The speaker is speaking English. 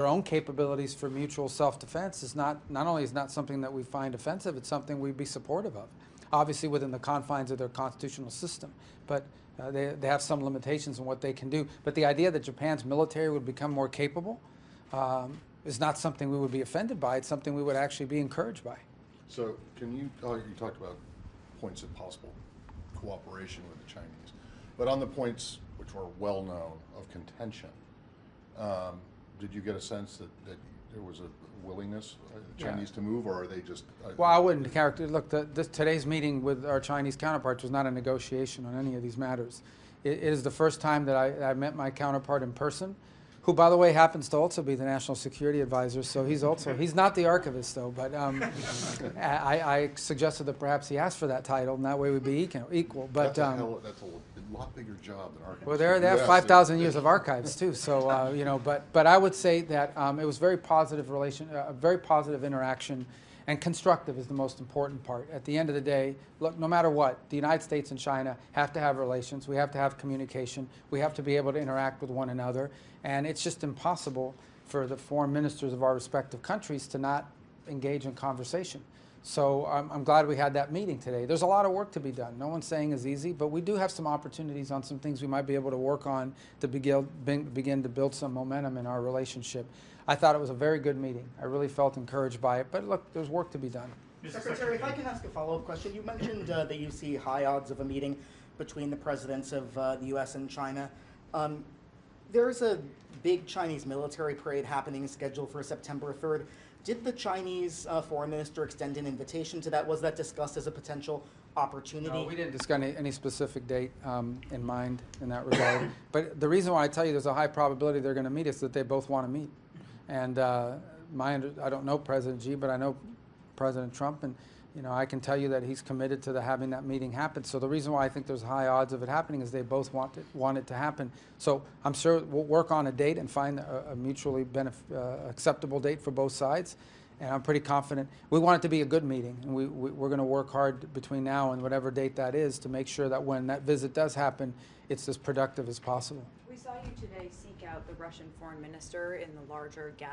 their own capabilities for mutual self-defense is not only is not something that we find offensive, it's something we'd be supportive of. Obviously within the confines of their constitutional system, but they have some limitations in what they can do. But the idea that Japan's military would become more capable is not something we would be offended by. It's something we would actually be encouraged by. So can you talked about points of possible cooperation with the Chinese, but on the points which were well known of contention, did you get a sense that there was a willingness the Chinese to move, or are they just? Well, I wouldn't look. Today's meeting with our Chinese counterparts was not a negotiation on any of these matters. It is the first time that I met my counterpart in person, who, by the way, happens to also be the National Security Advisor. So he's not the archivist, though. But I suggested that perhaps he asked for that title, and that way we'd be equal. But that's a lot bigger job than archivist. well, they have 5,000 years of archives too. So you know, but I would say that it was very positive very positive interaction, and constructive is the most important part. At the end of the day, look, no matter what, the United States and China have to have relations. We have to have communication. We have to be able to interact with one another. And it's just impossible for the foreign ministers of our respective countries to not engage in conversation. So I'm glad we had that meeting today. There's a lot of work to be done. No one's saying it's easy, but we do have some opportunities on some things we might be able to work on to begin to build some momentum in our relationship. I thought it was a very good meeting. I really felt encouraged by it. But look, there's work to be done. Secretary, if I can ask a follow-up question. You mentioned that you see high odds of a meeting between the presidents of the U.S. and China. There's a big Chinese military parade happening scheduled for September 3rd. Did the Chinese foreign minister extend an invitation to that? Was that discussed as a potential opportunity? No, we didn't discuss any specific date in mind in that regard. But the reason why I tell you there's a high probability they're going to meet is that they both want to meet. And I don't know President Xi, but I know President Trump, and you know, I can tell you that he's committed to having that meeting happen. So the reason why I think there's high odds of it happening is they both want it to happen. So I'm sure we'll work on a date and find a mutually acceptable date for both sides. And I'm pretty confident. We want it to be a good meeting, and we're going to work hard between now and whatever date that is to make sure that when that visit does happen, it's as productive as possible. We saw you today seek out the Russian foreign minister in the larger gathering.